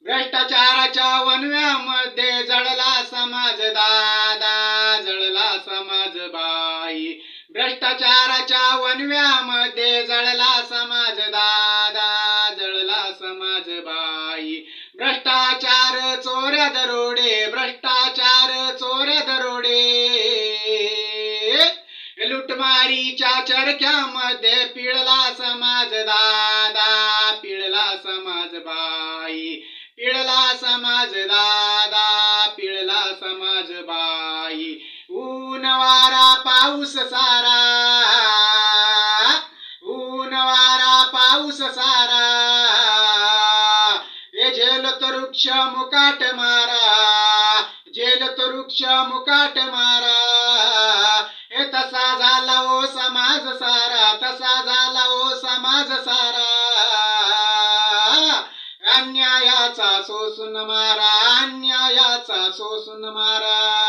भ्रष्टाचाराच्या वणव्यामध्ये जळला समाज दादा, जळला समाज बाई. भ्रष्टाचाराच्या वणव्यामध्ये जळला समाज दादा, जळला समाज बाई. भ्रष्टाचार चोऱ्या दरोडे, भ्रष्टाचार चोऱ्या दरोडे, लुटमारीच्या चरख्यामध्ये पिळला समाज दादा, पिळला समाज बाई. पिळला समाज दादा, पिळला समाज बाई. ऊन वारा पाऊस सारा, ऊन वारा पाऊस सारा, हे झेलत वृक्ष मुकाट मारा, झेलत वृक्ष मुकाट मारा. हे तसा झाला ओ समाज सारा, तसा झाला ओ समाज सारा. अन्यायाचा शोषून मारा, अन्यायाचा शोषून मारा.